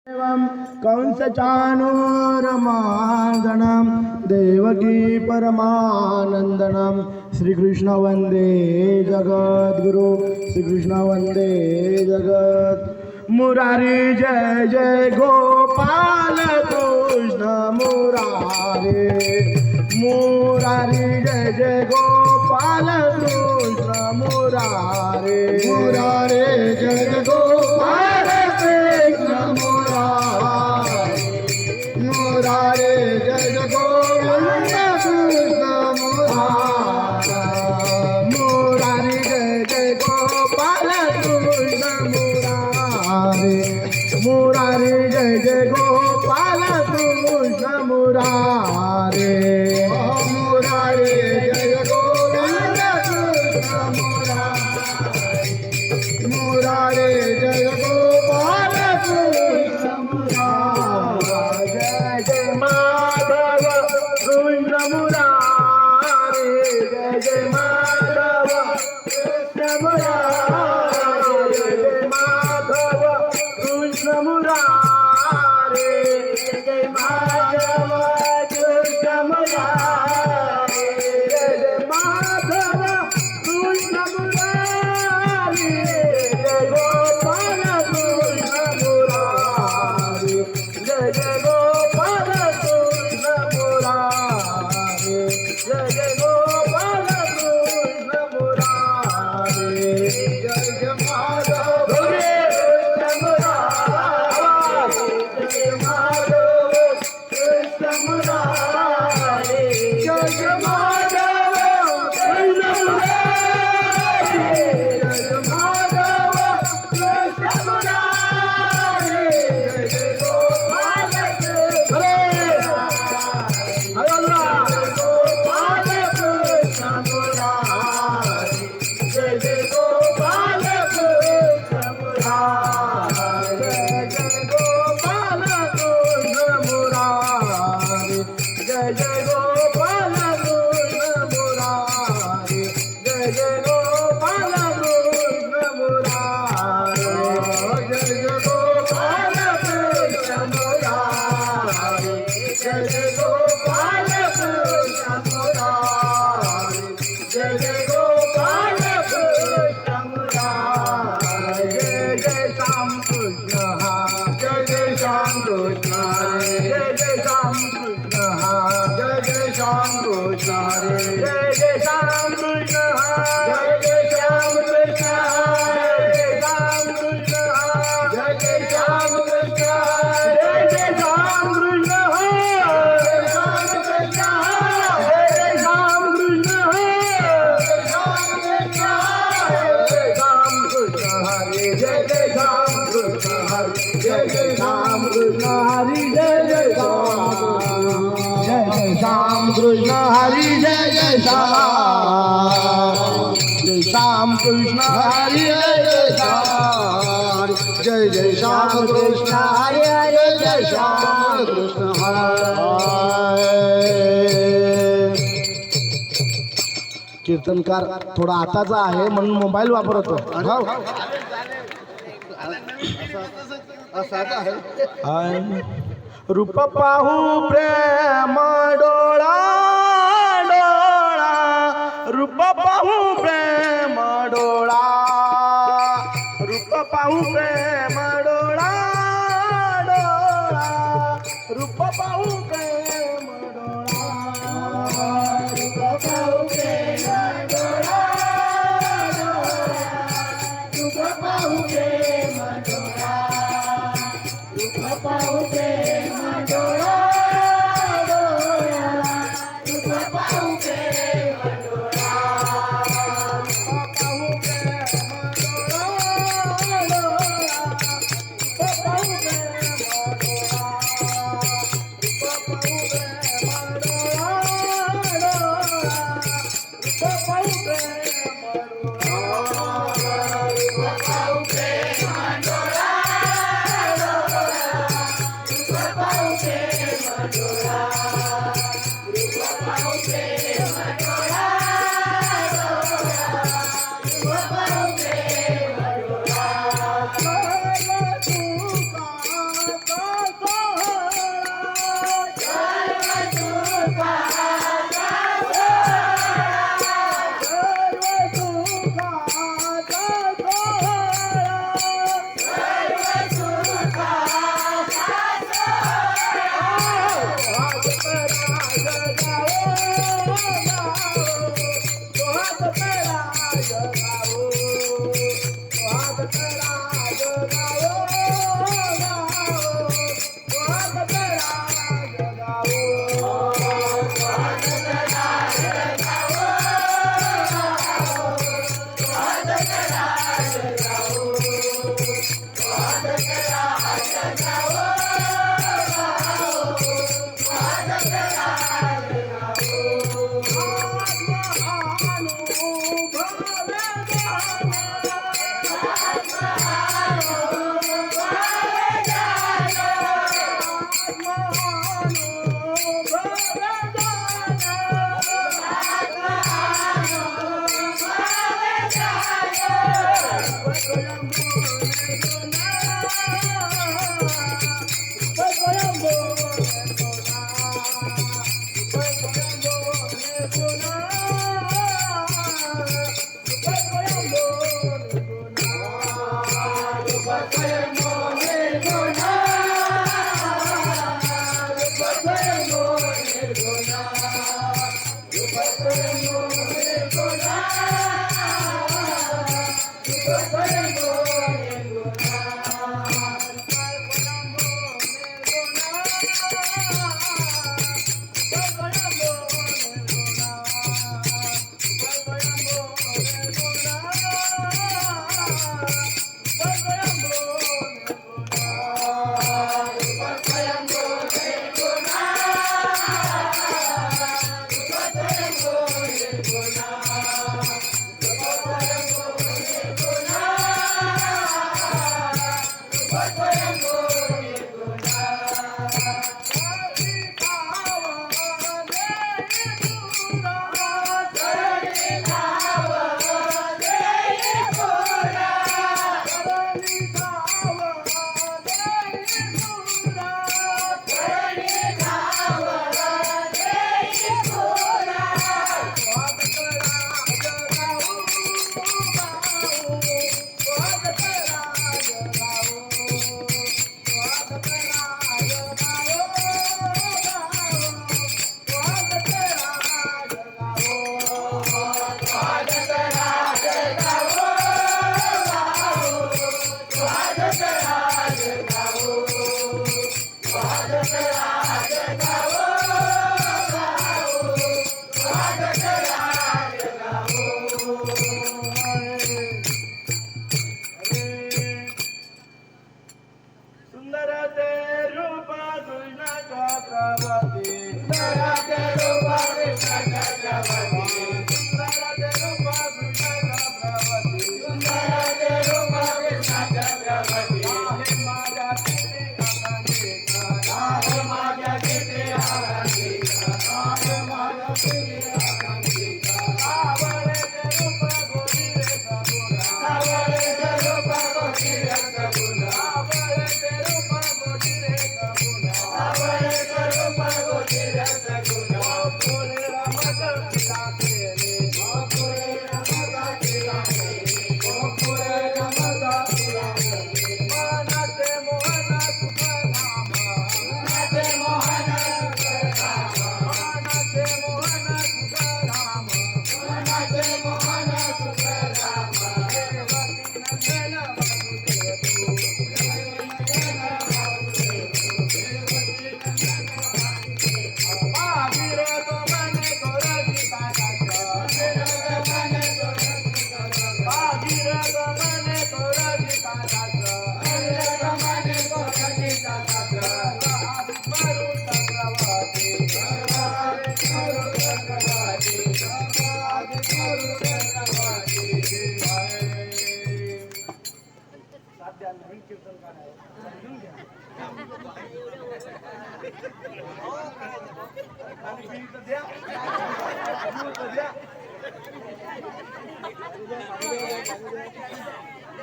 कंसचाणूरमार्दनं देवकी परमानन्दनं श्रीकृष्ण वन्दे जगद्गुरु श्रीकृष्ण वन्दे जगत् मुरारी जय जय गोपाल कृष्ण मुरारी मुरारी जय जय गोपाल कृष्ण मुरारी मुरारी जय जय गोपाल कृष्ण मुरारी मुरारी जय जय गोविंद कृष्ण मुरारी मुरारी जय जय गोपाल कृष्ण मुरारी मुरारी जय जय गोपाल कृष्ण मुरारी मुरारी जय गोविंद कृष्ण मुरारी मुरारी जय गोपाल कृष्ण मुरारी जय जय माधव कृष्ण मुरारी जय जय माधव कृष्ण मुरारी जय जय माधव कृष्ण मुरारी जय जय माधव कृष्ण मुरारी जय जय माधव कृष्ण मुरारी जय गोपाल कृष्ण मुरारी जय जय गोपाल कृष्ण मुरारी जय जय गोपाल कृष्ण मुरारी जय जय माधव कृष्ण मुरारी जय माधव कृष्ण मुरारी जय जय माधव कृष्ण मुरारी जय जय माधव कृष्ण मुरारी जय जय गोपाल कृष्ण मुरारी जय जय गोपाल कृष्ण मुरारी जय जय गोपाल कृष्ण मुरारी जय जय गोपाल कृष्ण मुरारी जय जय गोपाल कृष्ण मुरारी जय जय गोपाल कृष्ण मुरारी जय जय गोपाल कृष्ण मुरारी जय जय गोपाल कृष्ण मुरारी जय जय श्याम कृष्ण जय जय श्याम कृष्ण जय जय श्याम कृष्ण जय जय श्याम कृष्ण जय जय श्याम कृष्ण जय जय श्याम कृष्ण जय जय श्याम कृष्ण जय जय श्याम कृष्ण जय जय श्याम कृष्ण जय जय श्याम कृष्ण जय जय श्याम कृष्ण हरि जय जय श्याम कृष्ण हरि जय जय श्याम कृष्ण हरि जय जय श्याम जय जय श्याम कृष्ण हरि जय जय श्याम कृष्ण हरि कीर्तनकार थोडा आताचा आहे म्हणून मोबाईल वापरतो रूप पाहू प्रेम डोळा डोळा रूप पाहू प्रेम डोळा रूप पाहू प्रेम डोळा डोळा रूप पाहू प्रेम डोळा रूप पाहू प्रेम डोळा रूप पाहू प्रेम डोळा रूप पाहू प्रेम डोळा डोळा रूप पाहू प्रेम डोळा रूप पाहू प्रेम डोळा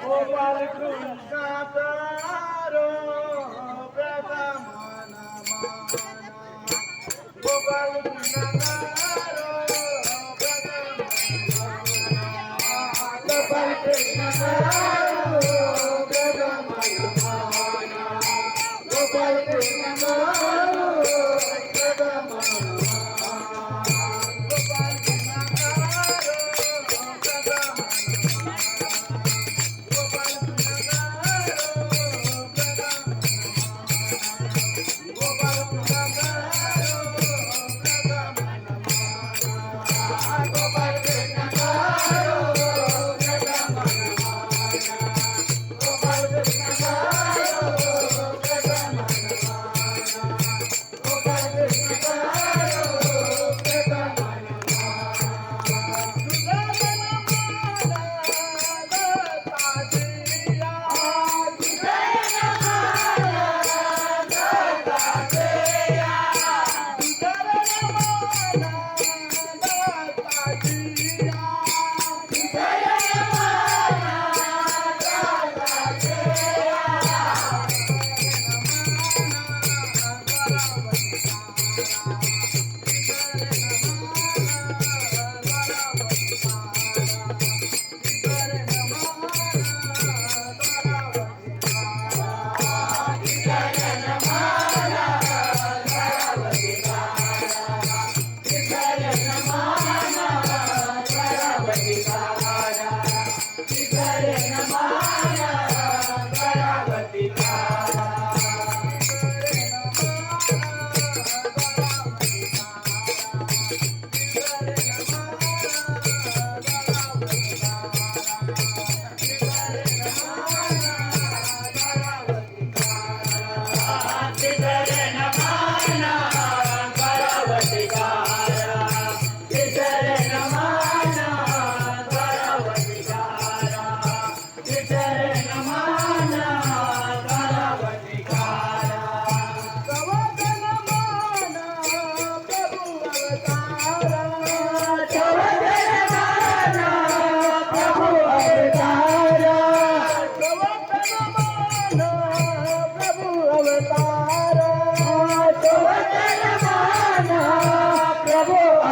गोपाल कृष्णाचारो प्रथमान गोपाल कृष्णाचारो गोपाल कृष्णाचारो गोपाल कृष्णाचारो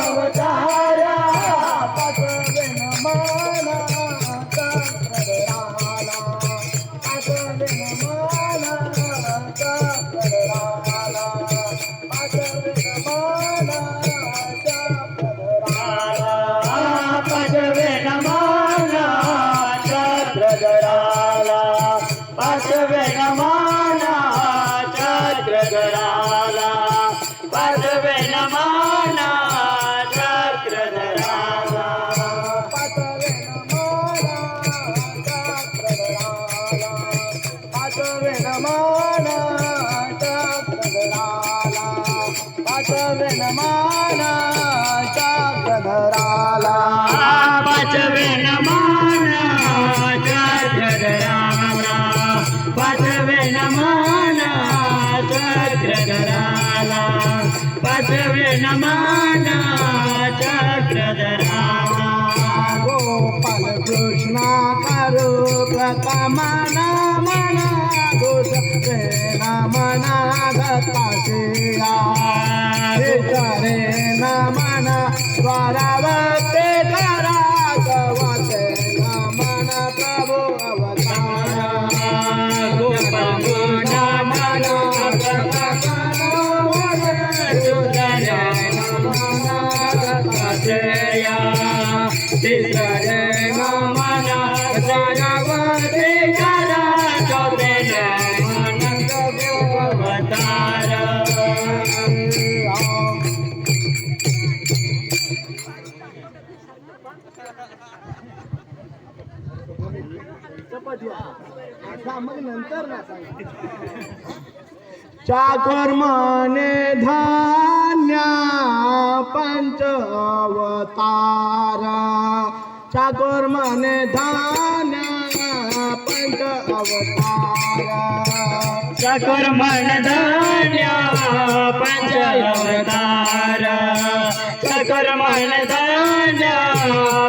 अवतारा पाठवेन मानाचा प्रगराला पाठवेन मानाचा प्रगराला पाठवेन मानाचा प्रगराला पाठवेन मानाचा प्रगराला पाठवेन मानाचा प्रगराला पाठवेन मानाचा प्रगराला पाठवेन मानाचा प्रगराला पाठवेन मानाचा प्रगराला पाठवेन मानाचा प्रगराला पाठवेन मानाचा प्रगराला पाठवेन मानाचा प्रगराला पाठवेन मानाचा प्रगराला गोपाल कृष्णा करो प्रथमाना मना दोष प्रेम मना दत्ताशिया करे न मना द्वारावते करा गवते न मना प्रभु अवतारा गोपाल मना तिसरे मना द्वारावते करा गवते न मना प्रभु अवतारा मग नंतर ना चाकर माने धान्य पंच अवतार चाकर माने धान्य पंच अवतार चाकर मन धान्य पंच अवतार चाकर मन धान्य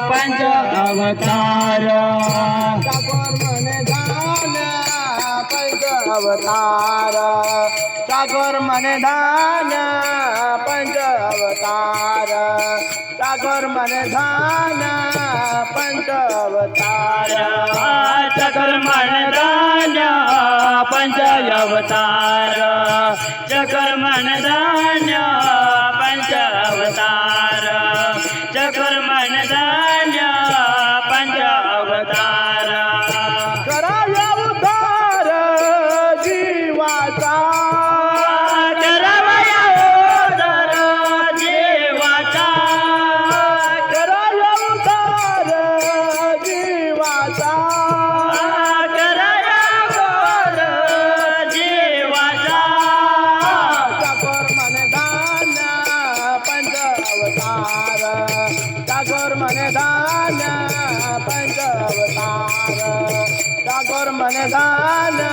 पंच अवतार चाकर मन धान्य पंच अवतार चाकर मन धान्य पंच अवतार चाकर मन धान्य पंच अवतार चाकर मन धान्य पंच अवतार चाकर मन धान्य पंच अवतार चाकर मन धान्य पंच अवतार कराव्या उद्धार जीवाचा करावया उद्धार जीवाचा करावया उद्धार जीवाचा करावया उद्धार जीवाचा चाकर मन धान्य पंच अवतार चाकर मन धान्य पंच अवतार चाकर मन धान्य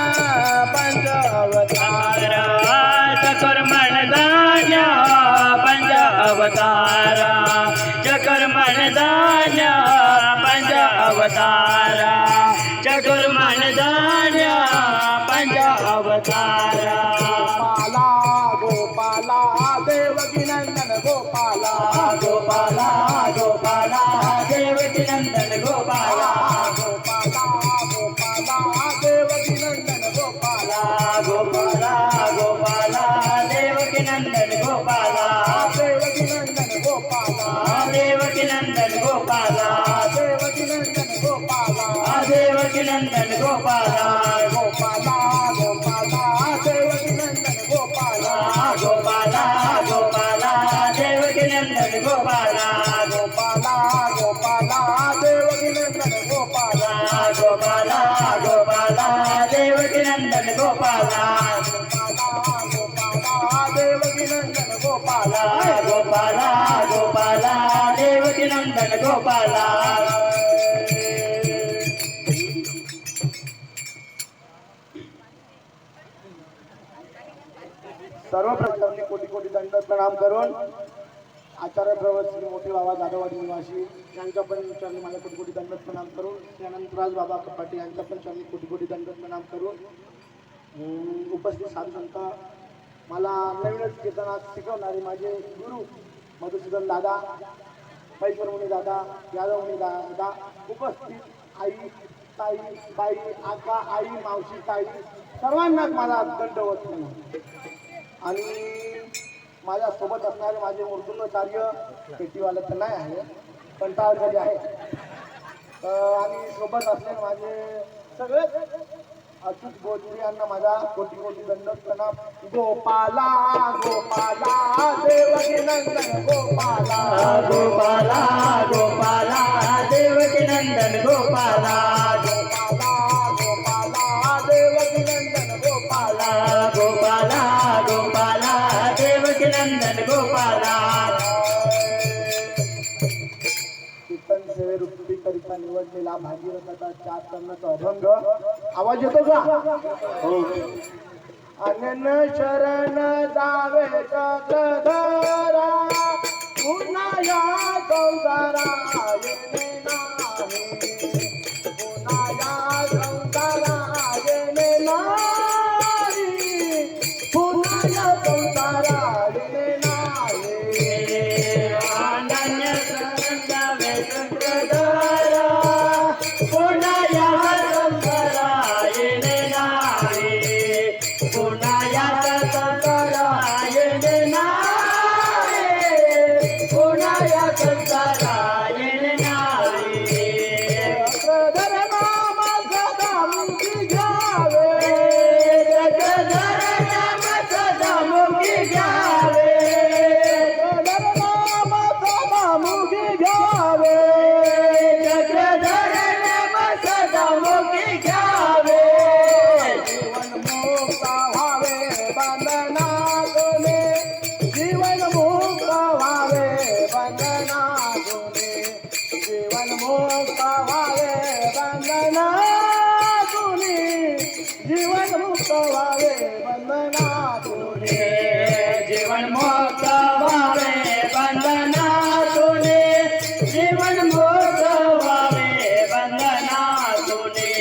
पंच अवतार चाकर मन धान्य पंच अवतार चाकर मन धान्य पंच अवतार चाकर मन धान्य पंच अवतार गोपाला देवकी नंदन गोपाला गोपाला गोपाला देवकी नंदन गोपाला गोपाला गोपाला देवकी नंदन गोपाला गोपाला गोपाला देवकी नंदन गोपाला देवकी नंदन गोपाला देवकी नंदन गोपाला देवकी नंदन गोपाला देवकी नंदन गोपाला गोपाला गोपाला देवकी नंदन गोपाला गोपाला गोपाला देवकी नंदन गोपाला गोपाला गोपाला देवकी नंदन गोपाला गोपाला गोपाला देवकी नंदन गोपाला गोपाला देवकी नंदन गोपाला गोपाला गोपाला देवकी नंदन गोपाला सर्वप्रथम कोटी कोटी दंड प्रणाम करून आचार्य प्रवचनी मोठे बाबा जाधववाडी निवासी यांच्या पण चरणी माझ्या कोटी कोटी दंड प्रणाम करून त्यानंतर राज बाबा कपाटे यांच्या पण चरणी कोटी कोटी दंड प्रणाम करून उपस्थित साधू संत मला नवीनच कीर्तनात शिकवणारे माझे गुरु मधुसूदन दादा, पैकर मुनी दादा, यादव मुनी दादा, उपस्थित आई, ताई, बाई, आका, आई, मावशी, ताई सर्वांनाच माझा दंडवत म्हणून. आणि माझ्या सोबत असणारे माझे मृदुंगाचार्य पेटीवाले तर नाही आहे, कंटाळकरी आहे. आणि सोबत असलेले माझे सगळे अच्युत गोजरी यांना माझा कोटी कोटी दंडवत प्रणाम. गोपाला गोपाला देवकी नंदन गोपाला गोपाला गोपाला देवकी नंदन गोपाला गोपाला गोपाला देवकी नंदन गोपाला गोपाला गोपाला देवकी नंदन गोपाला. कीर्तन सेवे रुक्तीकरिता निवडलेला भागीरथाचा 4 चरणाचा अभंग आवाज येतो का? हो. अनन शरण जावे जगधरा पुन्हा या संसारा येणे नाही, पुन्हा या संसारा येणे नाही, पुन्हा या संसारा येणे नाही. अनन्य शरण जावे जगधरा पुन्हा या संसारा येणे नाही, पुन्हा या संसारा येणे नाही, पुन्हा या संसारा येणे नाही. जगधर नाम सदा मुखी घ्यावे, जगधर नाम सदा मुखी घ्यावे, जगधर नाम सदा मुखी घ्यावे. जगधर नाम सदा मुखी घ्यावे. जीवन मुक्त व्हावे बंधनातूने, जीवन मुक्त व्हावे बंधनातूने, जीवन मुक्त व्हावे बंधनातूने, जीवन मुक्त व्हावे बंधनातूने. जीवन मुक्त व्हावे बंधनातूने, जीवन मुक्त व्हावे बंधनातूने,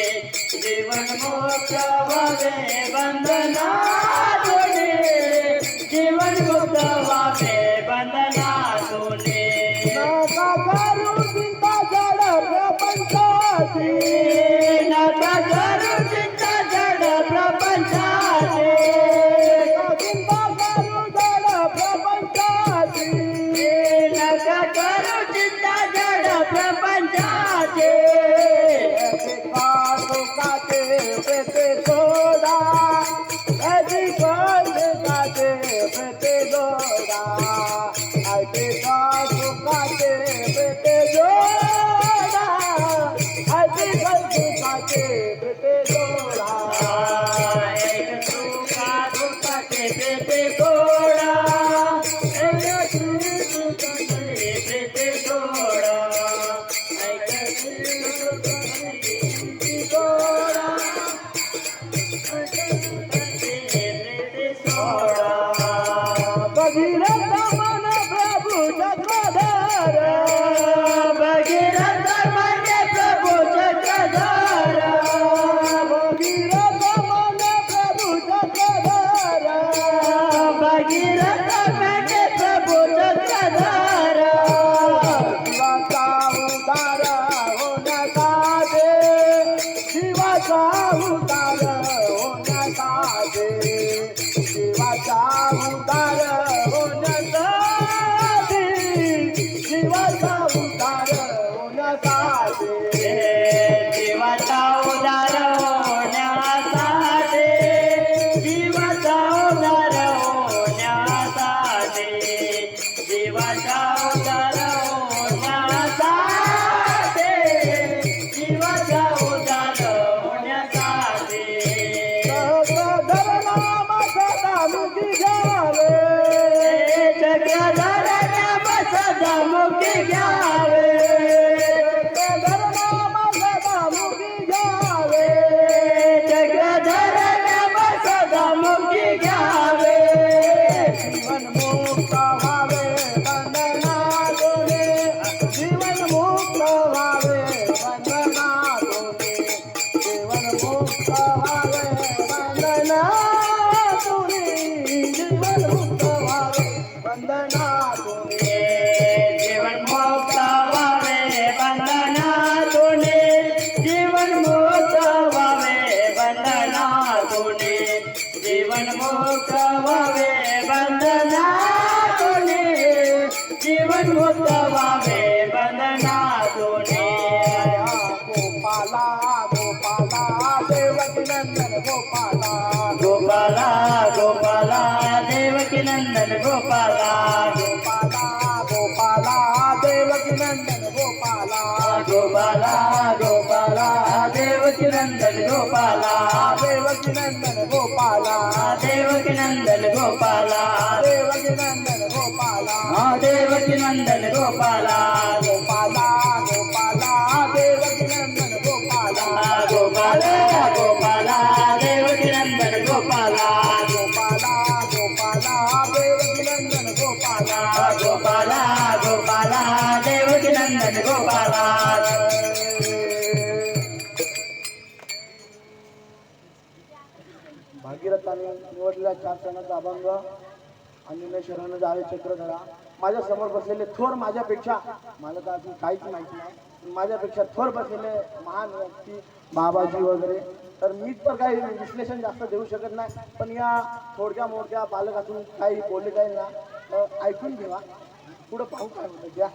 जीवन मुक्त व्हावे बंधनातूने, जीवन मुक्त व्हावे बंधनातूने. नका करू चिंता जड प्रपंचाची, नका करू चिंता जड प्रपंचाची, चिंता करू जड प्रपंचाची. नका करू चिंता जड प्रपंचाची. सुखाचे पेटे सोडा, सुखाचे पेटे जोडा, सुखाचे पेटे जोडा, सुखाचे पेटे जोडा. एक सुखा दुःखाचे पेटे सोडा, एक सुखाचे पेटे सोडा, एक सुखाचे पेटे सोडा, एक सुखाचे पेटे सोडा. भगीरथ मन प्रभु चक्रधर, भगीरथ म्हणजे प्रभु चक्रधर, भगीरथ मन प्रभु चक्रधर. भगीरथ म्हणजे प्रभु चक्रधर. जीवाचा उद्धार होण्याचा दे, जीवाचा उद्धार होण्याचा दे, जीवाचा उद्धार होण्याचा दे, जीवाचा उद्धार होण्याचा दे. जीवाचा उद्धार होण्यासाठी, जीवाचा उद्धार होण्यासाठी, जीवाचा उद्धार होण्यासाठी, जीवाचा उद्धार होण्यासाठी. चक्रधर नाम सदा मुखी घ्यावे, चक्रधर नाम सदा मुखी घ्यावे, चक्रधर नाम सदा मुखी घ्यावे. चक्रधर नाम सदा मुखी घ्यावे. जीवन मुक्त व्हावे बंधनातूने, जीवन मुक्त व्हावे बंधनातूने, जीवन मुक्त व्हावे बंधनातूने, जीवन मुक्त व्हावे बंधनातूने. जीवन मुक्त व्हावे बंधनातून गोपाला गोपाला देवकी नंदन गोपाला गोपाला गोपाला देवकी नंदन गोपाला गोपाला गोपाला देवकी नंदन गोपाला गोपाला गोपाला देवकी नंदन गोपाला देवकी नंदन गोपाला देवकी नंदन गोपाला देवकी नंदन गोपाला देवकी नंदन गोपाला गोपाला गोपाला देवकी नंदन गोपाला गोपाला गोपाला देवकी नंदन गोपाला गोपाला गोपाला देवकी नंदन गोपाला गोपाला गोपाला देवकी नंदन गोपाला भागीरथाने निवडलेल्या 4 जणांचा अभंग अन्य शरण जावे चक्रधरा. माझ्या समोर बसलेले थोर माझ्यापेक्षा, मला तर अजून काहीच माहिती नाही, पण माझ्यापेक्षा थोर बसलेले महान व्यक्ती बाबाजी वगैरे, तर मीच तर काही विश्लेषण जास्त देऊ शकत नाही, पण या थोडक्या मोडक्या बालकातून काही बोलले जाईल ना, तर ऐकून घेवा. पुढं पाहू काय होतं घ्या.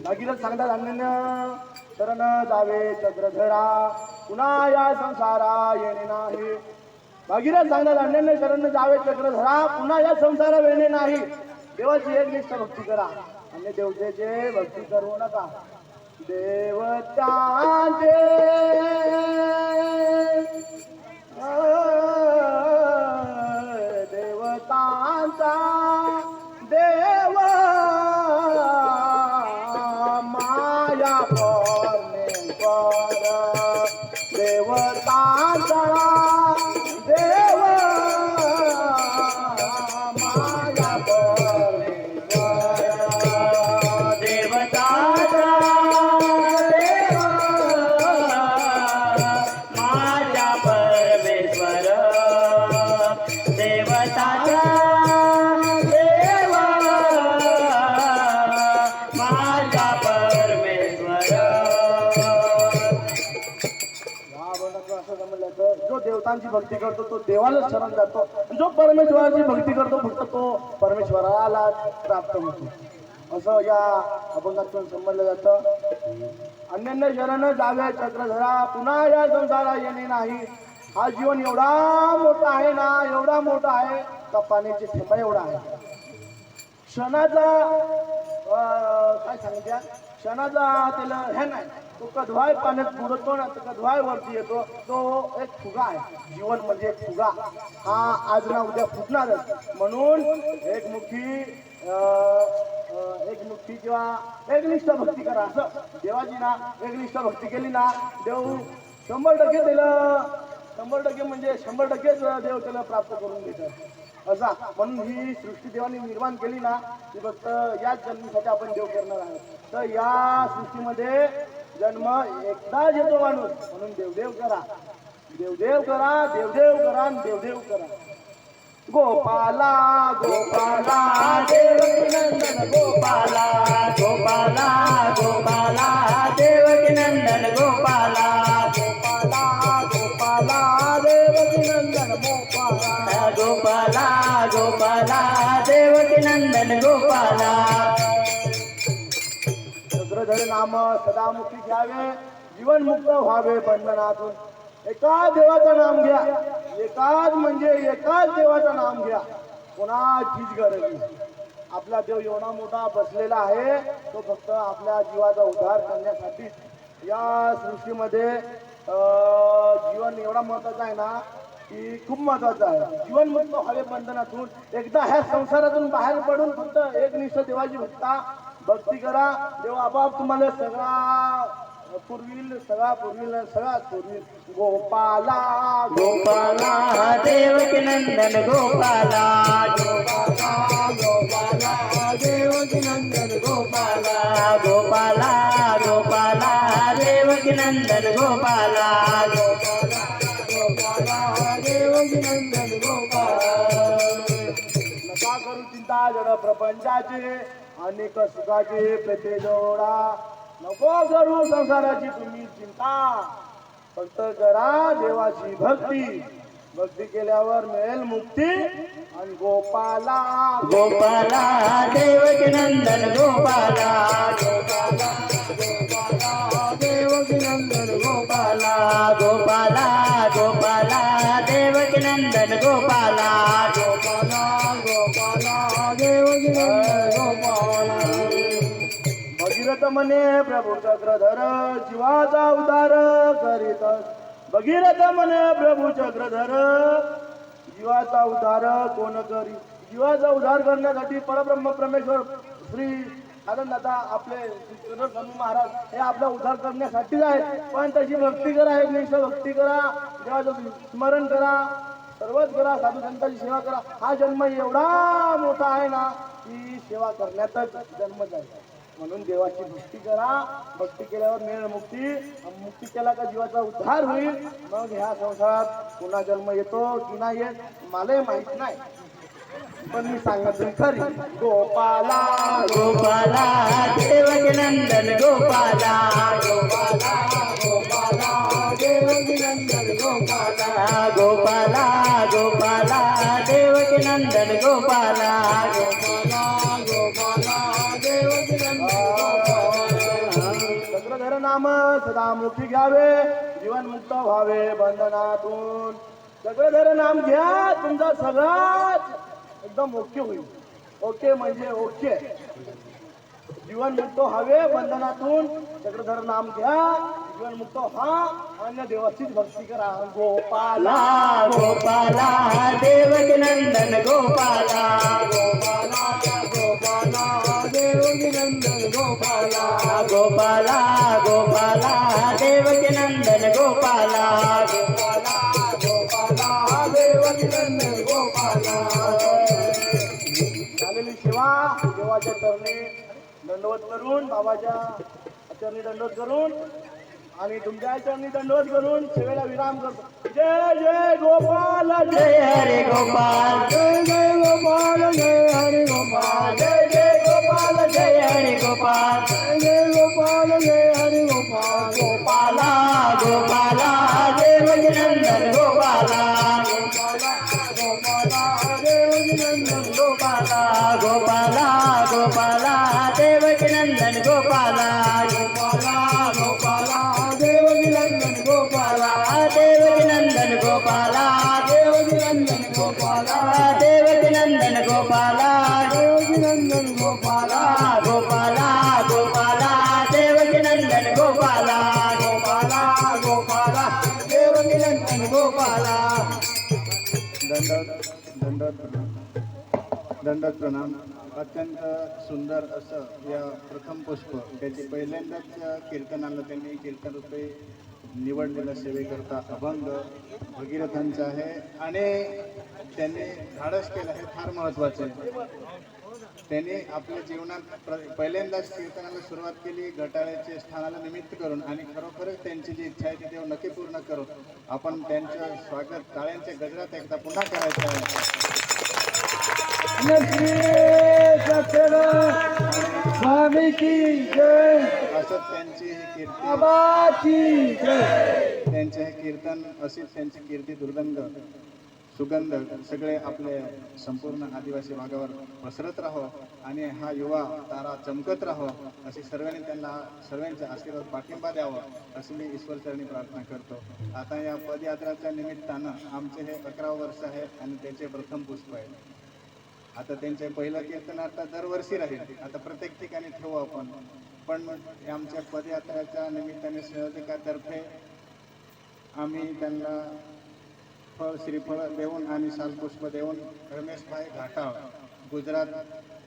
भगीरथ सांगतात अन्य शरण जावे चक्रधरा, पुन्हा या संसारा येणे नाही. भगीरथ सांगतात अन्य शरण जावे चक्रधरा, पुन्हा या संसारा येणे नाही. देवाची एक निष्ठ भक्ती करा, अन्य देवतेचे भक्ती करू नका. देवतांचे देवतांचा देव माया परमेश्वर, देवतांचा देव माया परमेश्वर, देवताचा देव माझ्या परमेश्वर, देवताचा देव माझ्या परमेश्वर. असं जमलं तर जो देवतांची भक्ती करतो तो देवालाच शरण जातो, जो परमेश्वराची भक्ती करतो फक्त तो परमेश्वराला प्राप्त होतो, असं या अभंगातून समजलं जातं. अन्य शरण जावे चक्रधरा, पुन्हा या संसारा येणे नाही. हा जीवन एवढा मोठा आहे ना, एवढा मोठा आहे का पाण्याची थेंबा एवढा आहे. क्षणाचा काय सांगितलं, क्षणाचा त्याला हे नाही, तो कधवाय पाण्यात बुडतो ना, तर कधवाय वरती येतो. तो एक फुगा आहे, जीवन म्हणजे एक फुगा. हा आज ना उद्या फुटणारच. म्हणून एकमुखी किंवा एकनिष्ठ भक्ती करा. असं देवाची ना एकनिष्ठ भक्ती केली ना, देव 100% दिलं, 100% म्हणजे 100%च देव त्याला प्राप्त करून देतात असा. म्हणून ही सृष्टी देवाने निर्माण केली ना, ती फक्त याच जन्मीसाठी आपण देव करणार आहोत. तर या सृष्टीमध्ये जन्म एकदाच येतो माणूस, म्हणून देवदेव करा, देवदेव करा, देवदेव करा आणि देवदेव करा. गोपाला गोपाला देवकी नंदन गोपाला, गोपाला गोपाला देवकी नंदन गोपाला, गोपाला गोपाला देवकी नंदन गोपाला, गोपाला गोपाला देवकी नंदन गोपाला. चक्रधर नाम सदामुखी घ्यावे, जीवन मुक्त व्हावे बंधनातून. एकाच देवाचं नाम घ्या, एकाच म्हणजे एकाच देवाचं नाम घ्या, कोणाचीच गरज नाही. आपला देव एवढा मोठा बसलेला आहे, तो फक्त आपल्या जीवाचा उद्धार करण्यासाठी. या सृष्टीमध्ये जीवन एवढा महत्वाचा आहे ना, की खूप महत्वाचं आहे. जीवन मुक्त व्हावे बंधनातून. एकदा ह्या संसारातून बाहेर पडून फक्त एकनिष्ठ देवाची भक्ती करा, देव आपोआप तुम्हाला सगळा पुरविल, सगळा पुरविल, सगळा पुरविल. गोपाला गोपाला देवकी नंदन गोपाला, गोपाला गोपाला देवकी नंदन गोपाला, गोपाला गोपाला देवकी नंदन गोपाला, गोपाला देवकी नंदन गोपाला. नका करू चिंता जड प्रपंचाचे, अनेक सुखाचे प्रते जोडा. नको करू संसाराची तुम्ही चिंता, फक्त करा देवाची भक्ती. भक्ती केल्यावर मिळेल मुक्ती. आणि गोपाला गोपाला देवकी नंदन गोपाला गोपाला देवकी नंदन गोपाला गोपाला गोपाला देवकी नंदन गोपाला गोपाला गोपाला देवकी नंदन गोपाला भगीरथ म्हणे प्रभू चक्रधर जीवाचा उद्धार करीत भगीरथ म्हणे प्रभू चक्रधर जीवाचा उद्धार कोण करी जीवाचा उद्धार करण्यासाठी परब्रह्म परमेश्वर श्री आनंदाता आपले चक्रधर स्वामी महाराज हे आपला उद्धार करण्यासाठीच आहेत पण तशी भक्ती करा एक निष्ठ भक्ती करा देवाचं स्मरण करा सर्वच करा साधू संतांची सेवा करा हा जन्म एवढा मोठा आहे ना की सेवा करण्यातच जन्म जाईल म्हणून देवाची भक्ती करा भक्ती केल्यावर मिळेल मुक्ती मुक्ती केला का जीवाचा उद्धार होईल मग ह्या संसारात पुन्हा जन्म येतो की नाही येत मलाही माहित नाही पण मी सांगत खरी गोपाला गोपाला देवकी नंदन गोपाला गोपाला गोपाला देवकी नंदन गोपाला गोपाला गोपाला देवकी नंदन गोपाला गोपाला गोपाला देवकी नंदन चक्रधर नाम सदा मुठी घ्यावे जीवन मुक्त व्हावे बंधनातून चक्रधर नाम घ्या तुमचा सगळाच एकदम ओके होईल ओके म्हणजे ओके जीवन मुक्त व्हावे बंधनातून चक्रधर नाम घ्या जीवन मुक्त व्हा अन्य देवाचीच भक्ती करा गोपाला गोपाला देवकी नंदन गोपाला गोपाला गोपाला देवकी नंदन गोपाला गोपाला गोपाला देवकी नंदन गोपाला गोपाला गोपाला देवकी नंदन गोपाला झालेली सेवा देवाच्या चरणी दंडवत करून बाबाच्या चरणी दंडवत करून आणि तुमच्या चरणी दंडवत करून सेवेला विराम करतो जय जय गोपाल जय हरे गोपाल जय जय गोपाल जय हरे गोपाल जय जय गोपाल जय हरे गोपाल जय जय गोपाल जय हरे गोपाल गोपाला गोपाला देवकी नंदन गोपाला गोपाला गोपाला देवकी नंदन गोपाला गोपाला गोपाला देवकी नंदन गोपाला गोपाला गोपाला देवकी नंदन गोपाला देवकी नंदन गोपाला देवकी नंदन गोपाला देवकी नंदन गोपाला देवकी नंदन गोपाला गोपाला गोपाला देवकी नंदन गोपाला गोपाला गोपाला देवकी नंदन गोपाला दंडवत प्रणाम अत्यंत सुंदर असं या प्रथम पुष्प त्याची पहिल्यांदाच कीर्तनाला त्यांनी कीर्तनरूपे निवडलेलं सेवेकरता अभंग भगीरथांचं आहे आणि त्यांनी धाडस केलं हे फार महत्त्वाचं आहे. त्यांनी आपल्या जीवनात पहिल्यांदाच कीर्तनाला सुरुवात केली घटाळ्याच्या स्थानाला निमित्त करून आणि खरोखरच त्यांची जी इच्छा आहे ती देव नक्की पूर्ण करू. आपण त्यांचं स्वागत टाळ्यांच्या गजरात एकदा पुन्हा करायचं आहे. स्वामी की जय असंच त्यांची ही कीर्ती बाबाची जय त्यांचे हे कीर्तन अशीच त्यांची कीर्ती दुर्गंध सुगंध सगळे आपले संपूर्ण आदिवासी भागावर पसरत राहो आणि हा युवा तारा चमकत राहो अशी सर्वांनी त्यांना सर्वांचा आशीर्वाद पाठिंबा द्यावा अशी मी ईश्वरचरणी प्रार्थना करतो. आता या पदयात्राच्या निमित्तानं आमचे हे 11 वर्ष आहे आणि त्याचे प्रथम पुष्प आहे. आता त्यांचे पहिलं कीर्तन आता दरवर्षी राहील. आता प्रत्येक ठिकाणी ठेवू आपण पण आमच्या पदयात्रेच्या निमित्ताने संयोजकातर्फे आम्ही त्यांना फळ श्रीफळ देऊन आणि शालपुष्प देऊन रमेशभाई घाटाळ गुजरात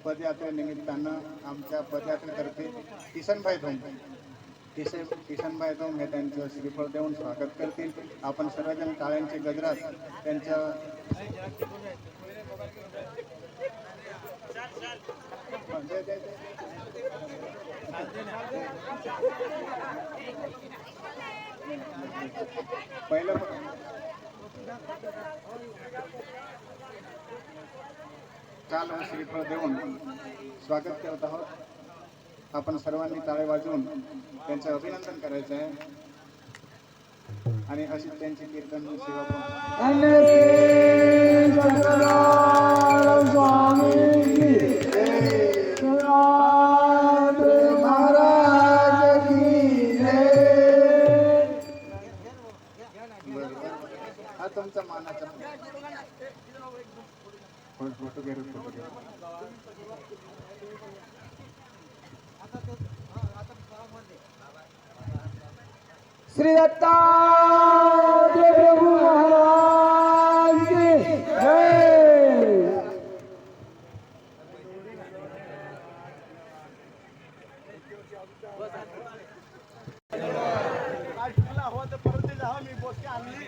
पदयात्रेनिमित्तानं आमच्या पदयात्रेतर्फे किशनभाई धोम हे त्यांचं श्रीफळ देऊन स्वागत करतील. आपण सर्वजण टाळ्यांचे गजरात त्यांच्या पहिलं काल श्रीफळ देऊन स्वागत करत आहोत. आपण सर्वांनी टाळे वाजवून त्यांचं अभिनंदन करायचं आहे आणि अशीच त्यांची कीर्तन सेवा पण स्वामी फोटो घे फोटो घे. श्री दत्तात्रय प्रभु महाराज की जय. परत जावा मी बोसके आणली